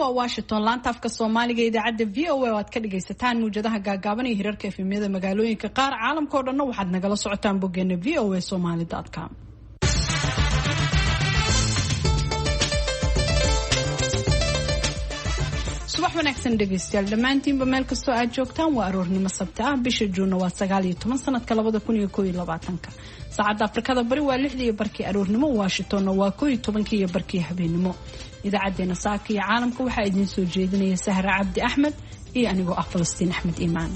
waa Washington laanta afka Soomaaliga idaacada VOA oo aad ka dhageysataan muujadaha gaagaaban ee hirarka efemyada magaalooyinka qaar caalamka oo dhan waxaad nagala socotaan boggeena voasomali.com. subax wanaagsan dhegeystayaal dhammaantiinba meel kastoo aad joogtaan waa aroornimo sabti ah bisha juunna waa 19 sanadka 2021 saacadda afrikada bari waa 6:00 aroornimo Washingtonna waa 11:00 habeenimo idaacadeena saaka iyo caalamka waxaa idin soo jeedinaya Sahra Cabdi Axmed iyo anigoo ah Falastiin Axmed Iimaan.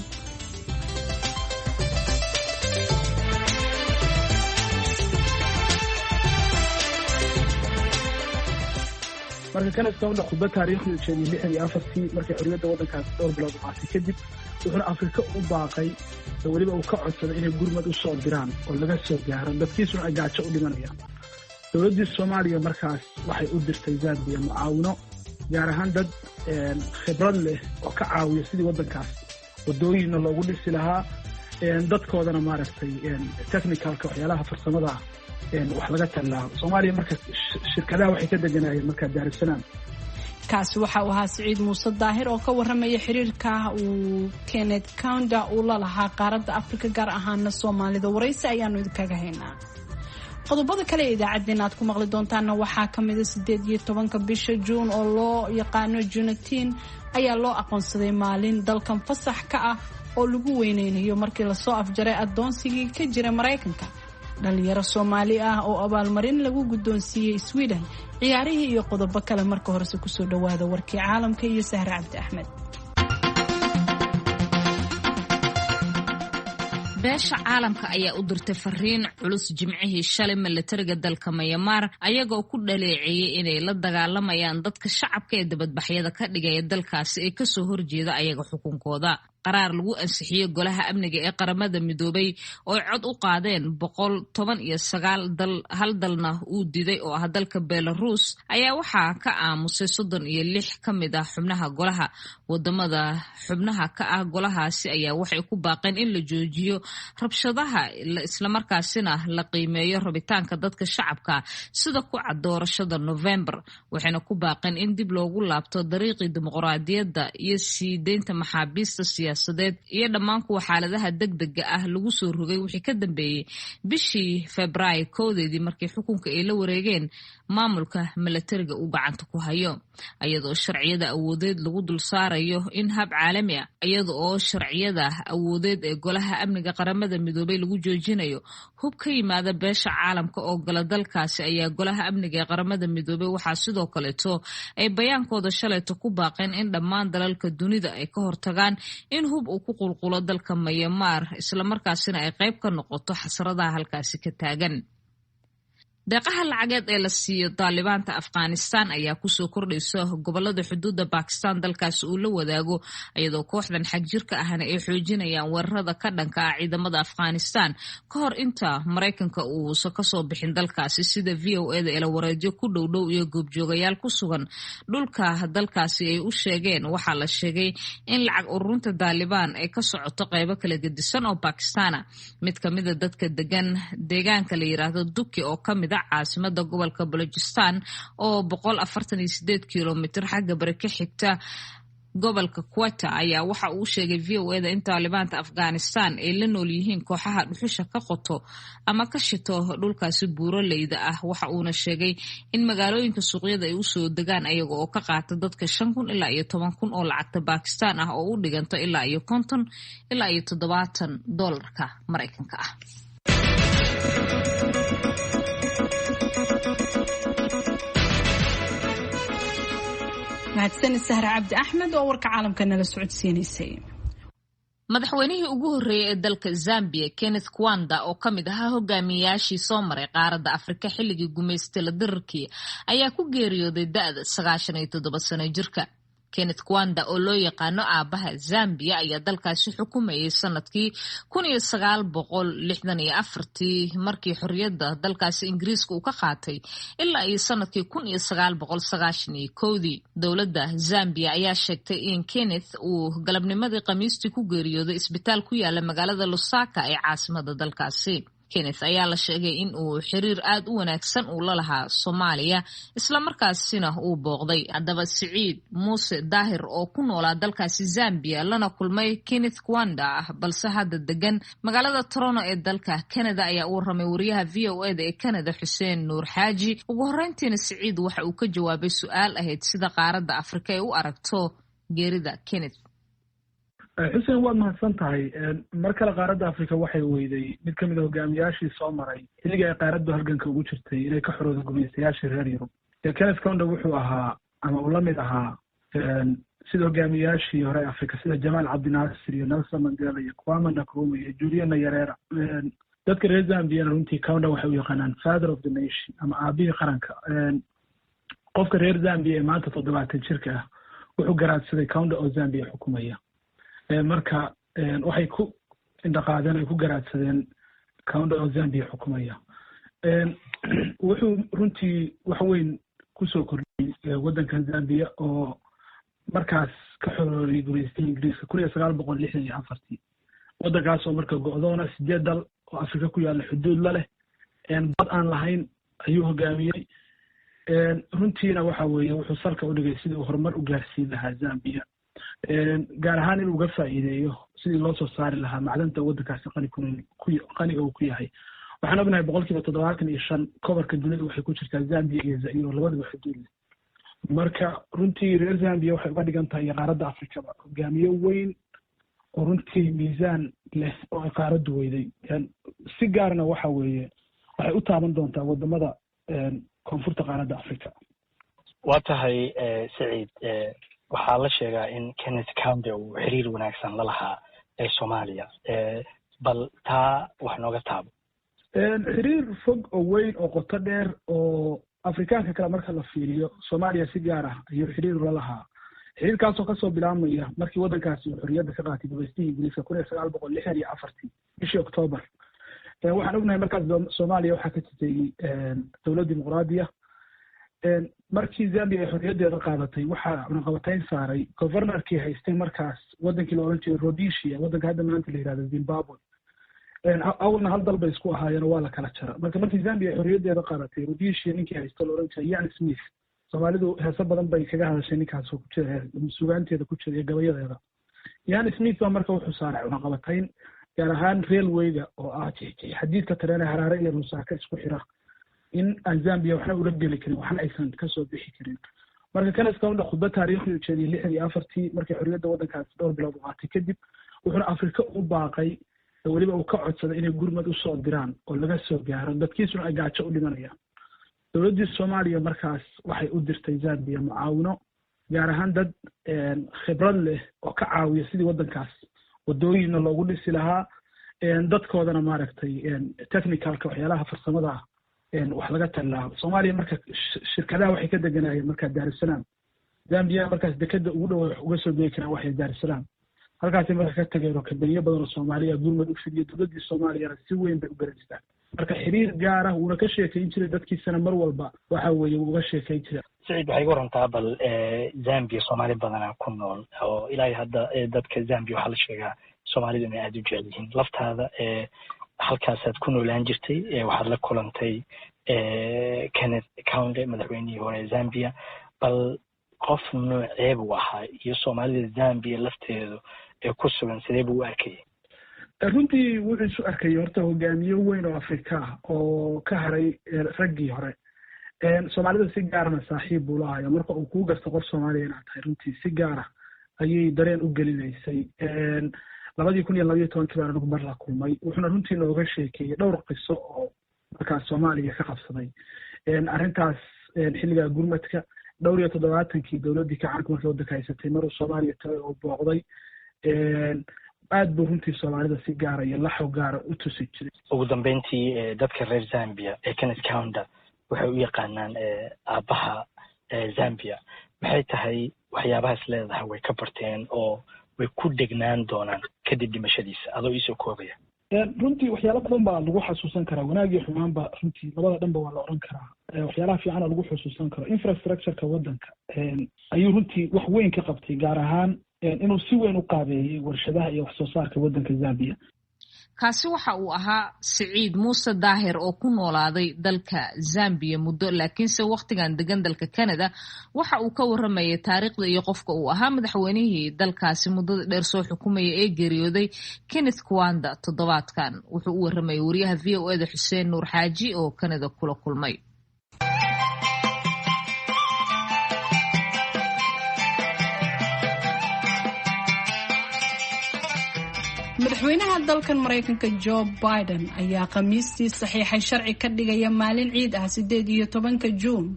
marka kana soo khudbad taariikhda jeediyay 64 markii xorriyadda waddankaas dhowr bilood qaatay kadib wuxuu Afrika u baaqay waliba uu ka codsaday inay gurmad u soo diraan oo laga soo gaaro dadkiisuna ay gaajo u dhimanayaan. dowladda Soomaaliya markaas waxay u dirtay Zambia mucaawino gaar ahaan dad khibrad leh oo ka caawiya sidii waddankaas wadooyinka loogu dhisi lahaa dadkoodana maaragtay technicalka waxyaalaha farsamada wax laga talaa Soomaaliya marka shirkadaha waxay ka deganayeen marka Dar es Salaam. kaasi waxa uu ahaa Saciid Muuse Daahir oo ka waramaya xiriirka uu Kenneth Kaunda uu la lahaa qaaradda Afrika gaar ahaan Soomaalida waraysi ayaanu idinkaga haynaa. qodobada kale ee idaacadeena aad ku maqli doontaan waxaa kamid ah 18 bisha Juun oo loo yaqaano Juneteenth ayaa loo aqoonsaday maalin dalkan fasax ka ah oo lagu weyneynayo markii la soo afjaray adoonsigii ka jira Mareykanka. dhalinyaro Soomaali ah oo abaalmarin lagu guddoonsiiyay Sweden ciyaarihii iyo qodobo kale marka horese ku soo dhawaada warkii caalamka iyo Sahra Cabdi Axmed. beesha caalamka ayaa u dirtay fariin culus jimcihii shalay militariga dalka Myanmar ayagoo ku dhaleeceeyay inay la dagaalamayaan dadka shacabka ee dibadbaxyada ka dhigaya dalkaasi ee ka soo horjeeda ayaga xukunkooda. qaraar lagu ansixiyay golaha amniga ee qaramada midoobay oo cod u qaadeen 119 dal hal dalna uu diiday oo ah dalka Belarus ayaa waxaa ka aamusay 36 kamid ah xubnaha golaha. wadamada xubnaha ka ah golahaasi ayaa waxay ku baaqeen in la joojiyo rabshadaha isla markaasina la qiimeeyo rabitaanka dadka shacabka sida ku cad doorashada November. waxayna ku baaqeen in dib loogu laabto dariiqii dimuqraadiyadda iyo sii deynta maxaabiista siyaasadeed iyo dhammaan kuwa xaaladaha degdega ah lagu soo rogay wixii ka dambeeyay bishii Febraayo 1 markii xukunka ay la wareegeen maamulka militariga uu gacanta ku hayo. iyadoo sharciyada awoodeed lagu dul saarayo in hab caalami ah iyadoo sharciyada awoodeed ee golaha amniga qaramada midoobay lagu joojinayo hub ka yimaada beesha caalamka oo gala dalkaasi ayaa golaha amniga ee qaramada midoobay waxaa sidoo kaleeto ay bayaankooda shalayto ku baaqeen in dhammaan dalalka dunida ay ka hortagaan in hub uu ku qulqulo dalka Myanmar isla markaasina ay qayb ka noqoto xasradaha halkaasi ka taagan. deeqaha lacageed ee la siiyo Taalibaanta Afghanistan ayaa ku soo kordhaysa gobolada xuduudda Pakistan dalkaasi uu la wadaago iyadoo kooxdan xagjirka ahna ay xoojinayaan weerarada ka dhanka ah ciidamada Afghanistan ka hor inta Mareykanka uu ka soo bixin dalkaasi sida VOA-da ee la wareejiyo ku dhow iyo goobjoogayaal ku sugan dhulka dalkaasi ay u sheegeen. waxaa la sheegay in lacag ururinta Taliban ay ka socoto qaybo kala gedisan oo Pakistan ah. mid kamid ah dadka deegaanka la yiraahdo Duki oo kamid caasimada gobolka Balochistan oo 148 kilomitir xagga bari ka xigta gobolka Quetta ayaa waxa uu sheegay VOA-da in Taalibaanta Afghanistan ay la nool yihiin kooxaha dhuxusha ka qoto ama ka shito dhulkaasi buuraleyda ah. waxa uuna sheegay in magaalooyinka suuqyada ay u soo degaan ayaga oo ka qaata dadka 5,000 ilaa 10,000 oo lacagta Pakistan ah oo u dhiganto ilaa 50 ilaa 70 doolarka Mareykanka ah. mahadsan Sahra Cabdi Axmed oo warka caalamka nala socodsiinaysay. madaxweynihii ugu horreeyay ee dalka Zambia Kenneth Kaunda oo kamid ahaa hogaamiyaashii soo maray qaaradda Afrika xilligii gumeystay la dirarkii ayaa ku geeriyooday da'da 97 sano jirka. Kenneth Kaunda oo loo yaqaano aabaha Zambia ayaa dalkaasi xukumayay sanadkii 1964 markii xorriyadda dalkaasi Ingiriiska uu ka qaatay ilaa iyo sanadkii 1991. dowladda Zambia ayaa sheegtay in Kenneth uu galabnimadii Khamiistii ku geeriyooday isbitaal ku yaala magaalada Lusaka ee caasimadda dalkaasi. Kenneth ayaa la sheegay in uu xiriir aad u wanaagsan uu la lahaa Soomaaliya isla markaasina uu booqday. Haddaba Siciid Muuse Daahir oo ku noolaa dalkaasi Zambia lana kulmay Kenneth Kwanda balse hadda degan magaalada Toronto ee dalka Canada ayaa u warramay wariyaha VOA ee Canada Xuseen Nuur Xaaji. Ugu horreyntiina Siciid waxa uu ka jawaabay su'aal ahayd sida qaaradda Afrika ay u aragto geerida Kenneth. xuseen waad mahadsan tahay. mar kale qaaradda afrika waxay weyday mid ka mid a hogaamiyaashii soo maray xilligii ay qaaraddu halganka ugu jirtay inay ka xoroodo gumaystayaashii reer yurub. Kenneth Kaunda wuxuu ahaa ama uu la mid ahaa sida hogaamiyaashii hore afrika sida Jamaal Cabdinaasir iyo Nelson Mandela iyo Kwame Nkrumah iyo Julius Nyerere. dadka reer Zambia runtii Kaunda waxay u yaqaanaan father of the nation ama aabihii qaranka. qofka reer Zambia ee maanta 70 jirka ah wuxuu garaadsaday Kaunda oo Zambia xukumaya. marka waxay ku indhaqaadeen ay ku garaadsadeen Kaunda oo Zambia xukumaya. wuxuu runtii wax weyn kusoo kordhiyey waddanka Zambia oo markaas ka xorooday gumaystaha Ingiriiska 1964. waddankaas oo marka go'doona 8 dal oo Afrika ku yaala xuduud la leh bad aan lahayn ayuu hogaamiyey. runtiina waxa weeye wuxuu salka u dhigay sidii uu horumar u gaarsiin lahaa Zambia. gaar ahaan inuu uga faa'iideeyo sidii loo soo saari lahaa macdanta waddankaasi qaniga uu ku yahay. waxaan ognahay 75% kobarka dunida waxay ku jirtaa Zambia iyo Zaire oo labadaba xuduud leh. marka runtii reer Zambia waxay uga dhigan tahay qaaradda Afrikaba hogaamiye weyn oo runtii miisaan leh oo qaaraddu weyday. si gaarna waxa weeye waxay u taaban doontaa wadamada koonfurta qaaradda Afrika. waa tahay Siciid, waxaa la sheegaa in Kenneth Kaunda uu xiriir wanaagsan la lahaa Soomaaliya. bal taa wax nooga taabo. xiriir fog oo weyn oo qoto dheer oo Afrikaanka kale marka la fiiriyo Soomaaliya si gaar ah ayuu xiriir la lahaa. xiriirkaasoo kasoo bilaabmaya markii waddankaasi uu xorriyadda ka qaatay gumaystaha Ingiriiska 1964 bishii Oktoobar. waxaan ognahay markaas Soomaaliya waxaa ka jirtay dowlad dimuqraadiya. markii Zambia ay xorriyaddeeda qaadatay waxaa cunaqabatayn saaray governorkii haystay markaas waddankii la oran jiray Rhodesia, waddanka hadda maanta la yidhahdo Zimbabwe. awalna hal dal bay isku ahaayeen waa la kala jara. markii Zambia ay xorriyaddeeda qaadatay Rhodesia ninkii haysto la oran jiray Ian Smith, Soomaalidu heeso badan bay kaga hadashay ninkaas oo ku jira sugaanteeda ku jira iyo gabayadeeda. Ian Smith baa marka wuxuu saaray cunaqabatayn gaar ahaan railwayga oo ah xadiidka tareenka Harare iyo Lusaka isku xira in aan Zambia waxna ula geli karin waxna aysan ka soo bixi karin. marka Kenneth Kaunda khudbad taariikhi u jeediyay 64 markii xorriyadda waddankaas dhowr bilood qaatay kadib wuxuu Afrika u baaqay waliba uu ka codsaday inay gurmad u soo diraan oo laga soo gaaro dadkiisuna ay gaajo u dhimanayaan. dowladda Soomaaliya markaas waxay u dirtay Zambia mucaawino gaar ahaan dad khibrad leh oo ka caawiya sidii waddankaas wadooyinna loogu dhisi lahaa dadkoodana maaragtay technicalka waxyaalaha farsamada ah wax laga talaa. Soomaaliya marka shirkadaha waxay ka deganayeen marka Dar es Salaam. Zambia markaas dekada ugu dhow uga soo deegi karaan waxay Dar es Salaam. halkaas marka ka tagayro kabaniyo badan oo Soomaaliya gurmad u fidiyo dowladda Soomaaliya si weyn bay u gaarsiisay. marka xiriir gaar ah uu ka sheekeyn jiray dadkiisana mar walba waxa weeye uu uga sheekeyn jiray. Siciid, waxay warantaa bal Zambia Soomaali badan ku nool oo ilaa hadda dadka Zambia waxa la sheegaa Soomaalidu inay aad u jecel yihiin. laftaada halkaasaad ku noolaan jirtay, waxaad la kulantay Kenneth Kaunda madaxweynihii hore Zambia. bal qof nooceeb u ahaa iyo Soomaalida Zambia lafteedu ku sugan sidee buu u arkayay? runtii wuxuu isu arkayay horta hogaamiye weyn oo Afrika ah oo ka haray raggii hore. Soomaalida si gaarna saaxiib buu lahaa. marka uu ku garto qof Soomaaliya inaad tahay runtii si gaar ah ayay dareen u gelinaysay. 2012 baan ugu mar la kulmay. wuxuuna runtii nooga sheekeeyay dhowr qiso oo markaas Soomaaliya ka qabsaday. arrintaas xilliga gurmadka 77kii dowladdii kacaanka markii waddanka haysatay maruu Soomaaliya tagay oo booqday. aad buu runtii Soomaalida si gaara iyo laxo gaara u tusi jiray. ugu dambeyntii dadka reer Zambia Kenneth Kaunda waxay u yaqaanaan aabaha Zambia. maxay tahay waxyaabahaas leedahay way ka barteen oo way ku degnaan doonaan kadib dhimashadiisa adoo isoo koobaya? runtii waxyaalo badan baa lagu xasuusan karaa. wanaag iyo xumaanba runtii labada dhanba waa la oran karaa. waxyaalaha fiican lagu xusuusan karo infrastructure-ka waddanka ayuu runtii wax weyn ka qabtay gaar ahaan inuu si weyn u qaabeeyey warshadaha iyo wax soo saarka waddanka Zambia. kaasi waxa uu ahaa Siciid Muuse Daahir oo ku noolaaday dalka Zambia muddo laakiinse waqtigan degan dalka Canada waxa uu ka waramayay taariikhda iyo qofka uu ahaa madaxweynihii dalkaasi muddada dheer soo xukumayay ee geeriyooday Kenneth Kaunda toddobaadkan. Wuxuu u waramayay wariyaha VOA-da Xuseen Nuur Xaaji oo Canada kula kulmay. madaxweynaha dalkan Mareykanka Joe Biden ayaa khamiistii saxiixay sharci ka dhigaya maalin ciid ah 18 Juun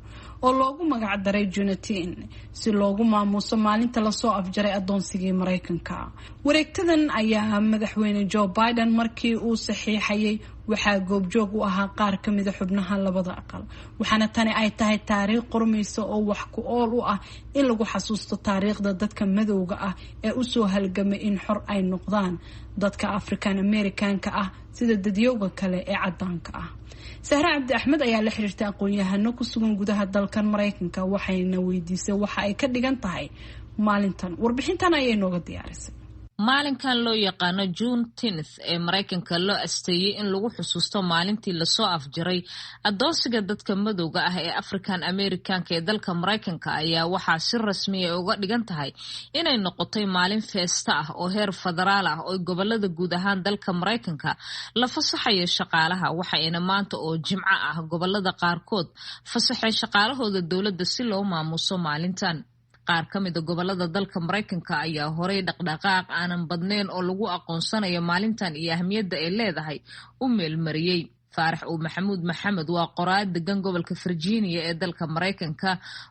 oo loogu magac daray Juneteenth si loogu maamuuso maalinta la soo afjaray adoonsigii Mareykanka. Wareegtadan ayaa madaxweyne Joe Biden markii uu saxiixayay waxaa goobjoog u ahaa qaar ka mid ah xubnaha labada aqal, waxaana tani ay tahay taariikh qormaysa oo wax ku ool u ah in lagu xasuusto taariikhda dadka madowga ah ee u soo halgamay in xor ay noqdaan dadka African Americanka ah sida dadyowga kale ee cadaanka ah. Sahra Cabdi Axmed ayaa la xiriirtay aqoon-yahano ku sugan gudaha dalkan Mareykanka waxayna weydiisay waxa ay ka dhigan tahay maalintan. Warbixintan ayay nooga diyaarisay. maalinkan loo yaqaano Juneteenth ee Mareykanka loo asteeyay in lagu xusuusto maalintii la soo afjaray adoonsiga dadka madowga ah ee African Americanka ee dalka Mareykanka ayaa waxaa si rasmi ah uga dhigan tahay inay noqotay maalin feesta ah oo heer federaal ah oo gobolada guud ahaan dalka Mareykanka la fasaxayo shaqaalaha. waxayna maanta oo Jimco ah gobolada qaarkood fasaxay shaqaalahooda dawladda si loo maamuuso maalintan. qaar ka mid ah gobolada dalka Mareykanka ayaa horay dhaqdhaqaaq aanan badnayn oo lagu aqoonsanayo maalintan iyo ahmiyadda ay leedahay u meelmariyay. Faarax Maxamuud Maxamed waa qoraad degan gobolka Virginia ee dalka Mareykanka.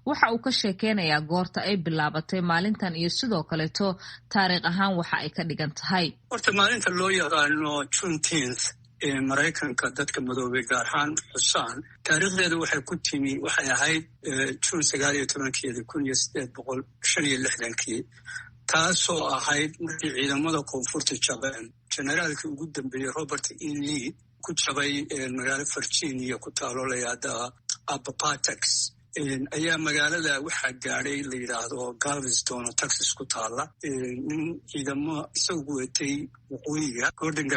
waxa uu ka sheekeynayaa goorta ay bilaabatay maalintan iyo sidoo kaleeto taariikh ahaan waxa ay ka dhigan tahay. horta maalinta loo yaqaano Juneteenth ee Mareykanka dadka madoobay gaar ahaan xusaan taariikhdeedu waxay ahayd June 1965 taasoo ahayd markii ciidamada koonfurta jabeen generaalkii ugu dambeeyey Robert E. Lee ku jabay magaalo Virginia ku taalo la yiraahdo Appomattox ayaa magaalada waxaa gaadhay la yidhaahdo Galveston oo Texas ku taala nin ciidamo isagu watay waqooyiga Gordon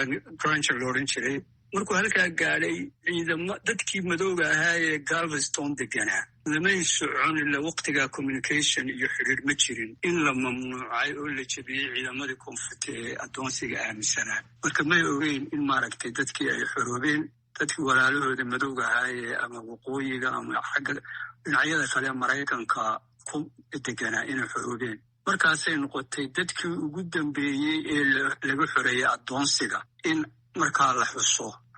Granger loo oran jiray. markuu halkaa gaadhay ciidamo dadkii madowga ahaa ee Galveston deganaa lamay socon ilaa waqtiga communication iyo xiriir ma jirin in la mamnuucay oo la jabiyey ciidamadii koonfurta ee adoonsiga aaminsanaa. marka may ogeyn in maaragtay dadkii ay xoroobeen dadkii walaalahooda madowga ahaa ama waqooyiga ama xagga dhinacyada kale Mareykanka ku deganaa inay xoroobeen. markaasay noqotay dadkii ugu dambeeyey ee laga xoreeyay adoonsiga in markaa la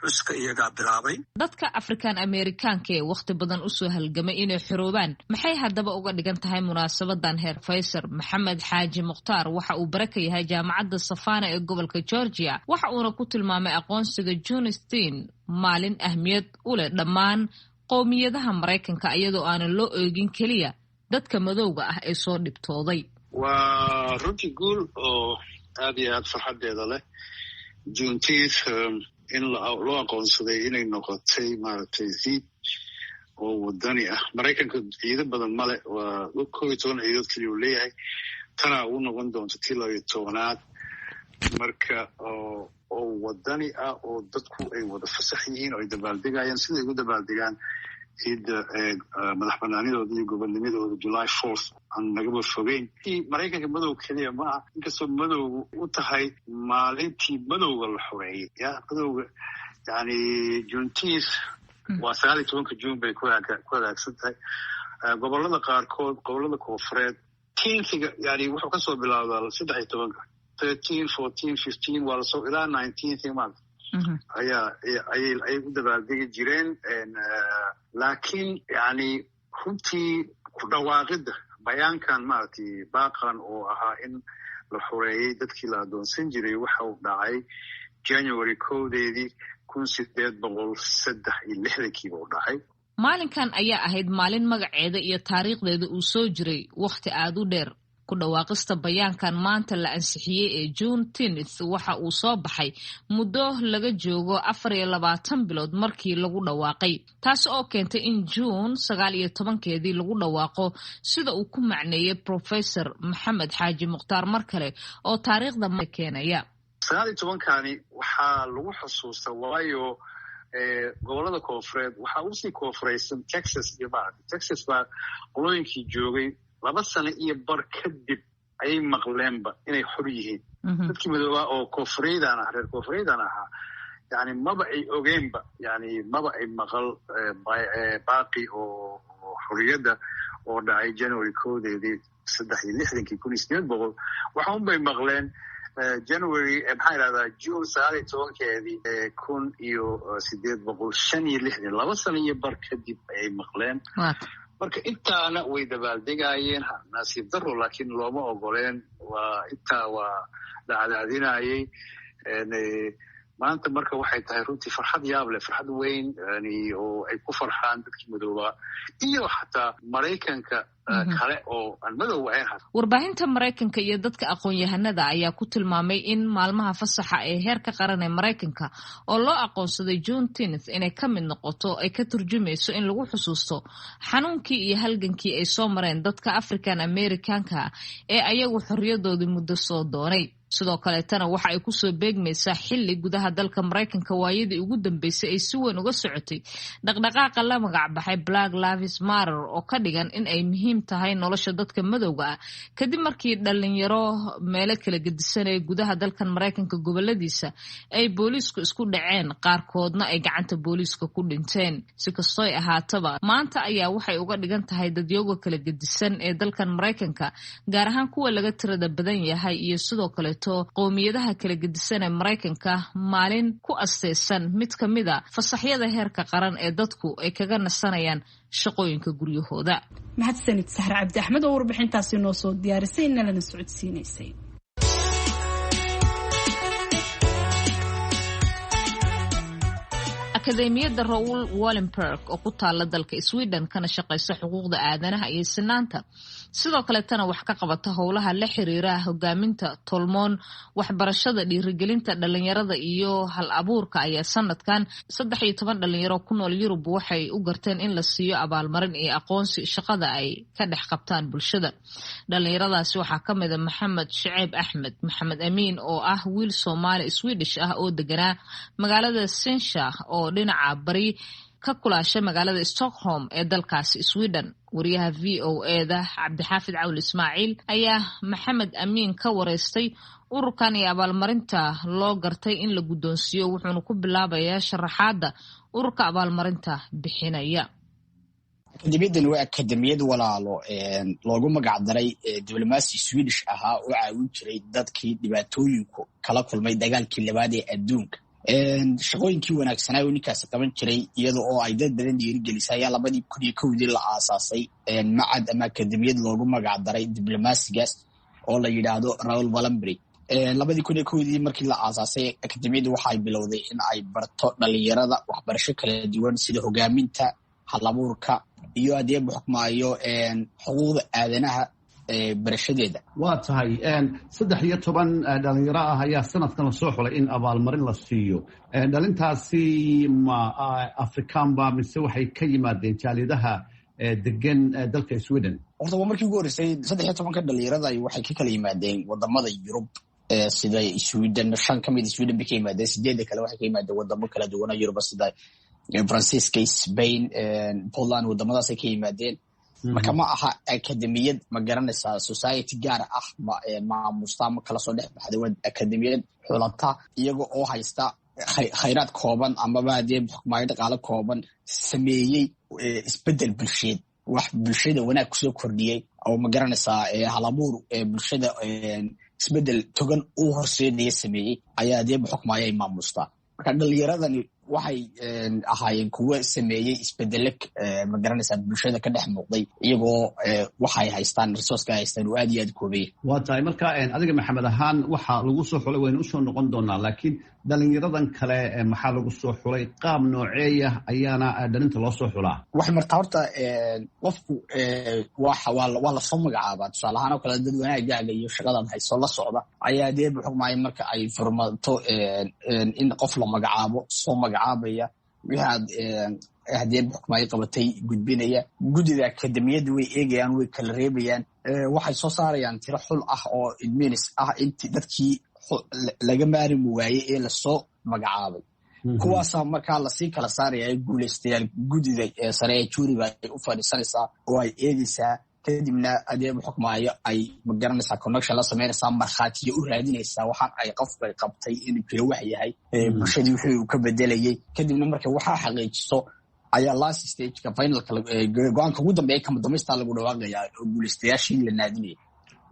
xuska iyagaa bilaabay. dadka African Americanka ee waqti badan u soo halgamay inay xoroobaan maxay haddaba uga dhigan tahay munaasabadan heer Faysal Maxamed Xaaji Mukhtaar waxa uu baraka yahay jaamacadda Savannah ee gobolka Georgia. waxa uuna ku tilmaamay aqoonsiga Juneteenth maalin ahmiyad u leh dhammaan qowmiyadaha Mareykanka iyadoo aanan loo eegin kaliya dadka madowga ah ee soo dhibtooday. waa runtii guul oo aad iyo aad farxadeeda leh. Juneteenth in loo aqoonsaday inay noqotay maaragtay ciid oo wadani ah. Mareykanka ciido badan male, waa 11 ciidood kaliya uu leeyahay. tanaa uu noqon doonto tii 12aad marka oo wadani ah oo dadku ay wada fasax yihiin oo ay dabaaldegayaan siday ugu dabaaldegaan ciidda madax banaanidooda iyo gobonnimadooda July 4th aan nagaba fogeyn. Mareykanka madow keliya ma aha, inkastoo madowgu u tahay maalintii madowga la xoreeyey. madowga yani Juneteenth waa 19 June bay ku hagaagsan tahay. gobolada qaarkood gobolada koonfureed teensiga yani wuxuu kasoo bilaabdaa 13 14 15 waa lasoo ilaa 19 maanta ayay u dabaaldegi jireen. laakiin yani runtii ku dhawaaqida bayaankan maaragtay baaqan oo ahaa in la xoreeyey dadkii la adoonsan jiray waxa uu dhacay January 1 1863 u dhacay. maalinkan ayaa ahayd maalin magaceeda iyo taariikhdeeda uu soo jiray waqti aad u dheer. ku dhawaaqista bayaankan maanta la ansixiyey ee Juneteenth waxa uu soo baxay muddo laga joogo 24 bilood markii lagu dhawaaqay, taas oo keentay in June 19 lagu dhawaaqo sida uu ku macneeyay Professor Maxamed Xaaji Mukhtaar mar kale oo taariikhda keenaya. 19 waxaa lagu xusuusta waayo gobolada koofureed waxaa usii koofuraysan Texas iyo maaragtay Texas baa qolooyinkii joogay 2 sano iyo bar kadib ayay maqleenba inay xor yihiin dadkii madoobaa oo koonfureedaan ah reer koonfureedaan ahaa yani maba ay ogeenba yani maba ay maqal baaqi oo xorriyadda oo dhacay January 1 1963 waxa unbay maqleen January maxaa yidhahdaa June 19 1865 2 sano iyo bar kadib ayay maqleen marka intaana way dabaaldegayeen nasiib daro laakiin looma ogoleen intaa waa dhacdaadinayay maanta marka waxay tahay runtii farxad yaab leh farxad weyn oo ay ku farxaan dadkii madoobaa iyo xataa Maraykanka kale oo aan madow ahayn. Warbaahinta Maraykanka iyo dadka aqoon-yahanada ayaa ku tilmaamay in maalmaha fasaxa ee heerka qaran ee Maraykanka oo loo aqoonsaday Juneteenth inay ka mid noqoto ay ka turjumayso in lagu xusuusto xanuunkii iyo halgankii ay soo mareen dadka African Americanka ee ayagu xorriyadoodii muddo soo doonay. sidoo kaleetana waxa ay ku soo beegmaysaa xilli gudaha dalka Maraykanka waayadii ugu dambeysay ay si weyn uga socotay dhaqdhaqaaqa la magac baxay Black Lives Matter oo ka dhigan in ay muhiim tahay nolosha dadka madowga ah kadib markii dhalinyaro meelo kala gedisanay gudaha dalkan Maraykanka goboladiisa ay booliisku isku dhaceen qaarkoodna ay gacanta booliiska ku dhinteen si kastoo ay ahaataba maanta ayaa waxay uga dhigan tahay dadyoga kala gedisan ee dalkan Maraykanka gaar ahaan kuwa laga tirada badan yahay iyo sidoo kale qowmiyadaha kala gedisan ee Maraykanka maalin ku asteysan mid kamida fasaxyada heerka qaran ee dadku ay kaga nasanayaan shaqooyinka guryahooda. mahadsanid Sahra Cabdi Axmed oo warbixintaasi noo soo diyaarisay inana socodsiinaysay. akademiyadda Raoul Wallenberg oo ku taala dalka Sweden kana shaqeysa xuquuqda aadanaha iyo sinaanta sidoo kale tan wax ka qabata howlaha la xiriira hogaaminta tolmoon waxbarashada dhiirigelinta dhalinyarada iyo hal abuurka ayaa sanadkan 13 dhalinyaro ku nool Yurub waxay u garteen in la siiyo abaalmarin iyo aqoonsi shaqada ay ka dhex qabtaan bulshada. dhalinyaradaasi waxaa kamid ah Maxamed Shaceeb Axmed, Maxamed Amiin oo ah wiil Soomaali Swedish ah oo deganaa magaalada Sinsha oo dhinaca bari ka kulaashay magaalada Stockholm ee dalkaasi Sweden. wariyaha VOA-da Cabdixaafid Cawl Ismaaciil ayaa Maxamed Amiin ka wareystay ururkan iyo abaalmarinta loo gartay in la guddoonsiyo wuxuuna ku bilaabayaa sharaxaadda ururka abaalmarinta bixinaya. akademiyadan waa akademiyad walaalo loogu magac daray diblomaasi Swedish ahaa oo caawin jiray dadkii dhibaatooyinku kala kulmay dagaalkii labaad ee adduunka. shaqooyinkii wanaagsanaa oo ninkaas qaban jiray iyadoo oo ay dad badan dhiirigelisay ayaa 2001 la aasaasay macad ama akademiyad loogu magac daray diblomaasigaas oo la yiraahdo Raoul Wallenberg. 2001 markii la aasaasay akademiyadu waxay bilowday in ay barto dhalinyarada waxbarasho kala duwan sida hogaaminta, hal-abuurka iyo adeeb xukmaayo xuquuqda aadanaha barashadeeda. waa tahay 13 dhalinyaro ah ayaa sanadkan la soo xulay in abaalmarin la siiyo. dhalintaasi ma Afrikaanba mise waxay ka yimaadeen jaaliyadaha degan dalka Sweden? horta waa markii ugu horeysay 13 dhalinyarada waxay ka kala yimaadeen wadamada Yurub sida Sweden. 5 kamid Sweden bay ka yimaadeen, 8 kale waxay ka yimaadeen wadamo kala duwan oo Yurub sida Francisco, Spain, Poland, wadamadaas ay ka yimaadeen. marka ma aha akademiyad ma garanaysaa society gaar ah maamusta ma kala soo dhex baxday. waa akademiyad xulata iyaga oo haysta khayraad kooban amaba adeeb xukmaayo dhaqaale kooban sameeyey isbedel bulsheed wax bulshada wanaag kusoo kordhiyey oo ma garanaysaa halabuur bulshada isbedel togan u horseedaya sameeyey ayaa adeeb xukmaayo ay maamusta. marka dhalinyaradani waxay ahaayeen kuwa sameeyey isbedelo ma garanaysaa bulshada ka dhex muuqday iyagoo waxay haystaan resource-ka haystaan oo aad iyo aad koobay. waa tahay marka adiga Maxamed ahaan waxa lagu soo xulay waynu soo noqon doonaa, laakiin dhalinyaradan kale maxaa lagu soo xulay qaab nooceeya ayaana dhalinta loo soo xulaa? waxay martaa horta qofku waa la soo magacaabaa. tusaale ahaan oo kale dad wanaagaaga iyo shaqadaad hayso la socda ayaa adeeb xukmaayo marka ay furmato in qof la magacaabo soo magacaabaya waxaad adeeb xukmaayo qabatay gudbinaya. guddida akademiyadu way eegayaan, way kala reebayaan, waxay soo saarayaan tiro xul ah oo adminis ah intii dadkii laga maarmi waayey ee lasoo magacaabay kuwaasaa markaa lasii kala saaraya guulaystayaal gudida sare ee juuriga ay u fadhiisanaysaa oo ay eegaysaa kadibna adeeba xukmaayo ay magaranaysaa connection la samaynaysaa markhaatiyo u raadinaysaa waxaan ay qofka qabtay inuu jiro wax yahay bulshadii wixii uu ka bedelayay kadibna marka waxaa xaqiijiso ayaa last stageka finalka go-aanka ugu dambeeya kama dambaystaa lagu dhawaaqayaa oo guulaystayaashii la naadinaya.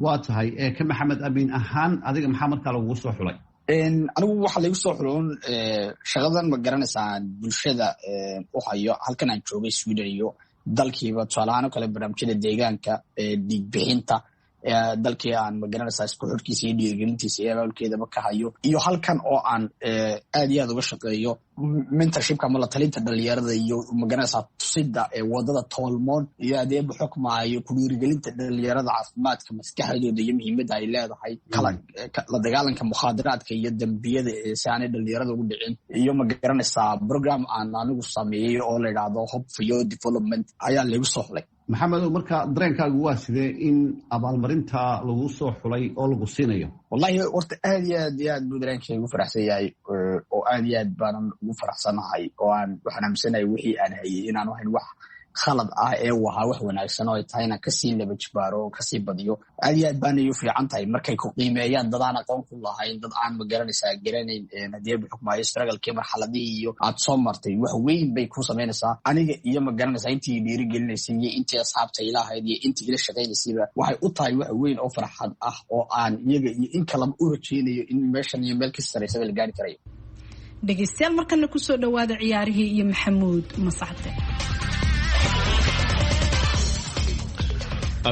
waa tahay ka maxamed amiin ahaan adiga maxaa markaa lagugu soo xulay? anigu waxaa laygu soo xuloon shaqadan ma garanaysaa bulshada u hayo halkan aan joogay Sweden iyo dalkiiba tusaalahaan kale barnaamijyada deegaanka dhiigbixinta dalkii aan ma garanaysaa isku xidhkiisa iyo dhiirigelintiisa iyo abaalkeedaba ka hayo iyo halkan oo aan aad iyo aad uga shaqeeyo mentorshipka ama la talinta dhalinyarada iyo ma garanaysaa tusida wadada toolmoon iyo adeeba xukmaayo ku dhiirigelinta dhalinyarada caafimaadka maskaxdooda iyo muhiimadda ay leedahay la dagaalanka mukhaadaraadka iyo dambiyada si aanay dhalinyarada ugu dhicin iyo ma garanaysaa program aan anigu sameeyey oo la yidhaahdo hope for your development ayaa laygu soo xulay. maxamedow marka dareenkaagu waa sidee in abaalmarinta lagu soo xulay oo lagu siinayo? wallahi horta aad iyo aad buu dareenkayga ugu faraxsan yahay oo aad iyo aad baanan ugu faraxsanahay oo waxaan aaminsanahay wixii aan hayay inaan ahayn wax khalad ah ee wahaa wax wanaagsan oo ay tahay inaan kasii laba jibaaro oo kasii badiyo. aad iyo aad baanay u fiican tahay markay ku qiimeeyaan dad aan aqoon ku lahayn dad aan ma garanaysaa garanayn hadeeba xukmaayo struggle-kii marxaladihii iyo aad soo martay wax weyn bay ku samaynaysaa aniga iyo ma garanaysaa intii dhiirigelinaysay iyo intii asxaabta ilaahayd iyo intii ila shaqaynaysayba waxay u tahay wax weyn oo farxad ah oo aan iyaga iyo in kalaba u rajaynayo in meeshan iyo meel ka saraysaba la gaari karayo. dhegeystayaal markana kusoo dhawaada ciyaarihii iyo maxamuud mascade.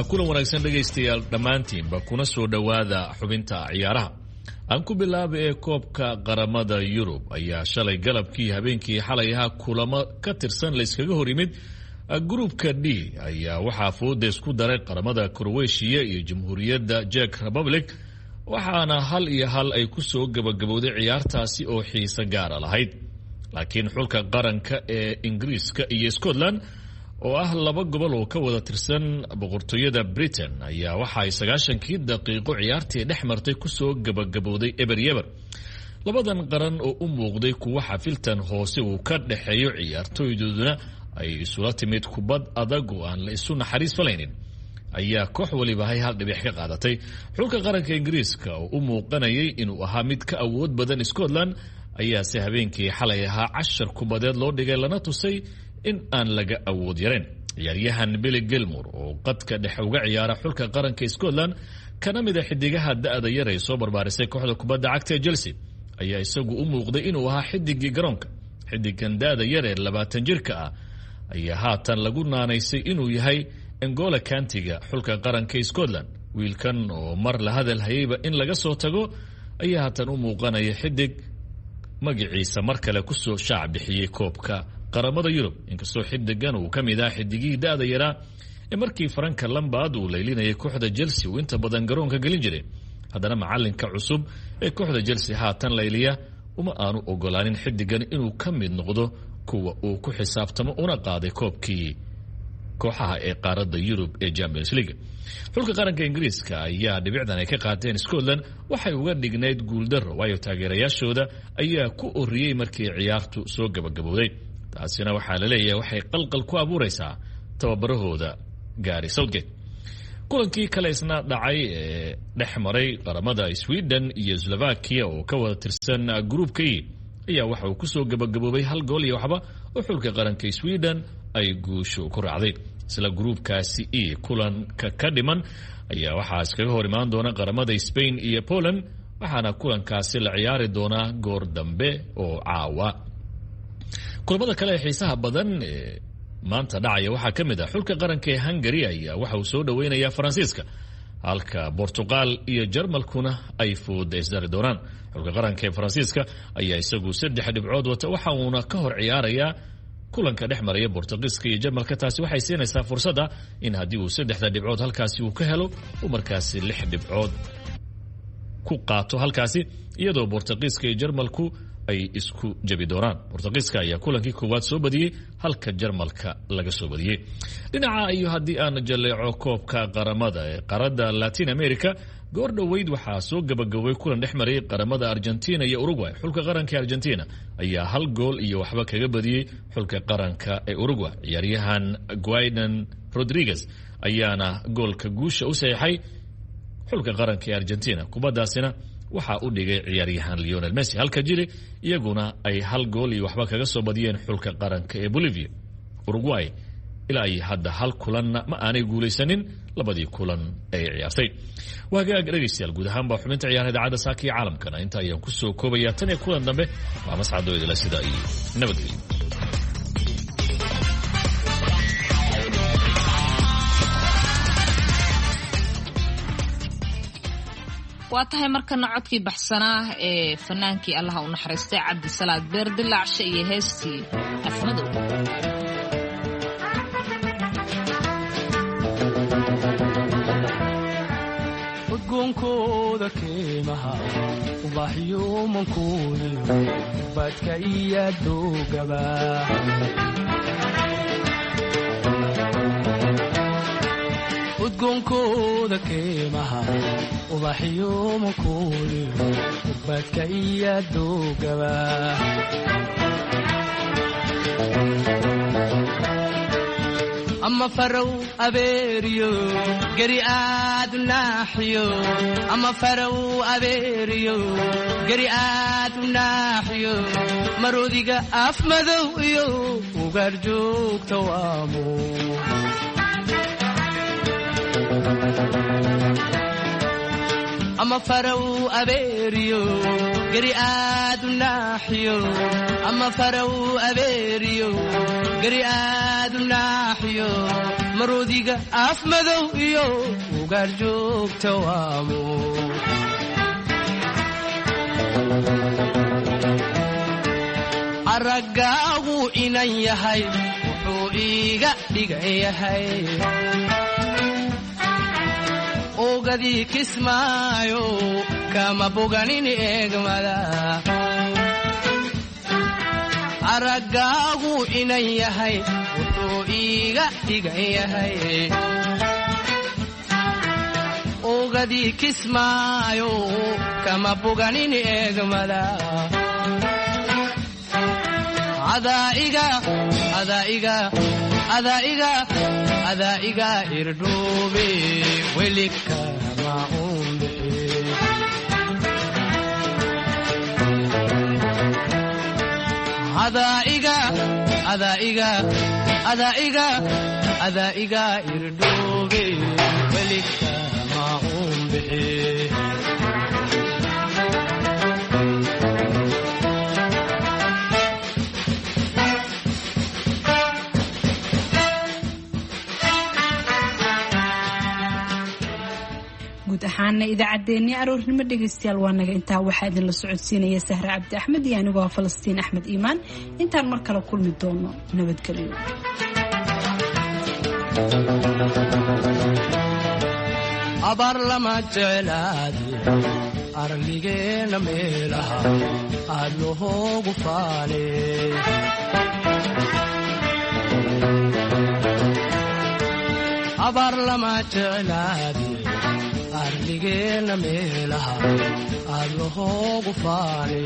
kulan wanaagsan dhegaystayaal dhammaantiinba kuna soo dhowaada xubinta ciyaaraha. aan ku bilaaba ee koobka qaramada Yurub ayaa shalay galabkii habeenkii xalay ahaa kulamo ka tirsan la iskaga hor yimid. gruupka D ayaa waxaa fooda isku daray qaramada Croatia iyo Jamhuuriyadda Czech Republic waxaana 1-1 ay ku soo gabagabowday ciyaartaasi oo xiiso gaara lahayd. laakiin xulka qaranka ee Ingiriiska iyo Scotland oo ah laba gobol oo ka wada tirsan boqortooyada Britain ayaa waxa ay 90kii daqiiqo ciyaartii dhex martay ku soo gabagabowday eber. labadan qaran oo u muuqday kuwa xafiltan hoose uu ka dhaxeeyo ciyaartooydooduna ay isula timid kubad adag oo aan la isu naxariis falaynin ayaa koox waliba hal dhibic ka qaadatay. xulka qaranka Ingiriiska oo u muuqanayay inuu ahaa mid ka awood badan Scotland ayaa si habeenkii xalay ahaa 10 kubadeed loo dhigay lana tusay in aan laga awood yareen. ciyaaryahan Billy Gilmour oo qadka dhexe uga ciyaara xulka qaranka Scotland kana mid ah xidigaha da'da yar ee soo barbaarisay kooxda kubadda cagta ee Chelsea ayaa isagu u muuqday inuu ahaa xidigii garoonka. xidigan da'da yar ee 20 jirka ah ayaa haatan lagu naanaysay inuu yahay N'Golo Kantiga xulka qaranka Scotland. wiilkan oo mar la hadal hayayba in laga soo tago ayaa haatan u muuqanaya xidig magaciisa mar kale ku soo shaac bixiyay koobka qaramada Yurub inkastoo xidigan uu ka mid ah xidigii da'da yaraa ee markii Frank Lampard uu leylinayay kooxda Chelsea uu inta badan garoonka gelin jiray. haddana macalinka cusub ee kooxda Chelsea haatan leyliya uma aanu ogolaanin xidigan inuu ka mid noqdo kuwa uu ku xisaabtamo una qaaday koobkii kooxaha ee qaaradda Yurub ee Champions League. xulka qaranka Ingiriiska ayaa dhibicdan ay ka qaateen Scotland waxay uga dhignayd guuldaro waayo taageerayaashooda ayaa ku oriyay markii ciyaartu soo gabagabowday. taasina waxaa la leeyahay waxay qalqal ku abuuraysaa tababarahooda Gary Southgate. kulankii kale isna dhacay ee dhex maray qaramada Sweden iyo Slovakia oo ka wada tirsan gruupka E ayaa waxa uu ku soo gabagaboobay 1-1 oo xulka qaranka Sweden ay guusho ku raacday. isla gruupkaasi E kulanka ka dhiman ayaa waxaa iskaga hor imaan doona qaramada Spain iyo Poland waxaana kulankaasi la ciyaari doonaa goor dambe oo caawa. kulamada kale ee xiisaha badan ee maanta dhacaya waxaa ka mid ah xulka qaranka ee Hungary ayaa waxa uu soo dhaweynayaa Faransiiska halka Portugal iyo Jarmalkuna ay fooda isdari doonaan. xulka qaranka ee Faransiiska ayaa isagu 3 dhibcood wata waxa uuna ka hor ciyaarayaa kulanka dhex maraya Portugiiska iyo Jarmalka. taasi waxay siinaysaa fursada in haddii uu 3 dhibcood halkaasi uu ka helo uu markaasi 6 dhibcood ku qaato halkaasi iyadoo Portugiiska iyo Jarmalku ay isku jabi doonaan. Portugiiska ayaa kulankii koowaad soo badiyay halka Jarmalka laga soo badiyay. dhinaca iyo haddii aan jaleeco koobka qaramada ee qaarada Latin America goor dhoweyd waxaa soo gabagabay kulan dhex marayay qaramada Argentina iyo Uruguay. Xulka qaranka Argentina ayaa 1 gool iyo waxba kaga badiyay xulka qaranka ee Uruguay. ciyaaryahan Guaidan Rodriguez ayaana goolka guusha u saxay xulka qaranka ee Argentina. kubadaasina waxaa u dhigay ciyaaryahan Lionel Messi, halka Chile iyaguna ay 1 gool iyo waxba kaga soo badiyeen xulka qaranka ee Bolivia. Uruguay ilaa ay hadda 1 kulanna ma aanay guulaysanin labadii kulan ay ciyaartay. Waagaag dhageystayaal guud ahaan baa xubinta ciyaaraha idaacadda Saaka ee caalamkana inta ayaan ku soo koobayaa tan iyo kulan dambe. waa mascado idila sida iyo nabadgelyo. waa tahay markana codkii baxsanaa ee fanaankii allaha u naxariistay cabdisalaad beer dilaacshe iyo heestii afmadow. udgoonkooda keemaha ubaxyo mankoodiyo badka iyo doogaba udgoonkooda keemaha ubaxyo mankoodiyo badka iyo doogaba ama farow abeeriyo gari aad u naaxiyo ama farow abeeriyo gari aad u naaxiyo maroodiga af madow iyo ugaar joogta waamo ama farow abeeriyo gari aad u naaxiyo ama farow abeeriyo gari aad u naaxiyo maroodiga af madow iyo ugaar joogta waamo araggaagu inan yahay wuxuu iiga dhigan yahay ogadii kismaayo kama boganin eegmada araggaagu inan yahay wuxuu iiga dhigan yahay ogadii kismaayo kama boganin eegmada adaiga irdhoobe welika maunde adaiga irdhoobe welika maunde guud ahaana idaacaddeenii aroornimo dhegaystayaal waa naga intaa waxaa idinla socodsiinaya Sahra Cabdi Axmed iyo anigoo Falastiin Axmed Iimaan. intaan mar kale kulmi doono nabadgelyo. abar lama jeclaadi arligeena meelaha aad loogu faane abar lama jeclaadi arligeena meelaha aad loogu faane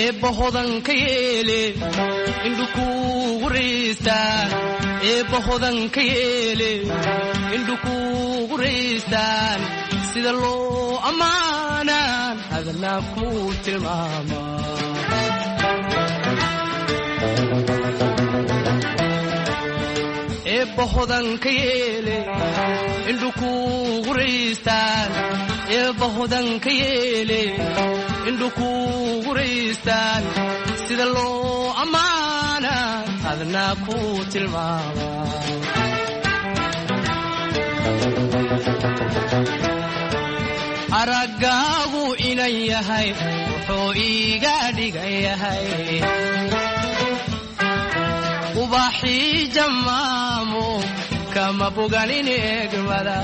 eebba hodanka yeele indhu kuugu riistaan eebba hodanka yeele indhu kuugu riistaan sida loo ammaanaan adna ku tilmaama eebba hodanka yeele indhu kuugu riistaan eebba hodanka yeele indhu kuugu riistaan sida loo ammaana adna ku tilmaama araggaagu inan yahay wuxuu iiga dhigan yahay ubaxii jamaamo kama boganin eegmada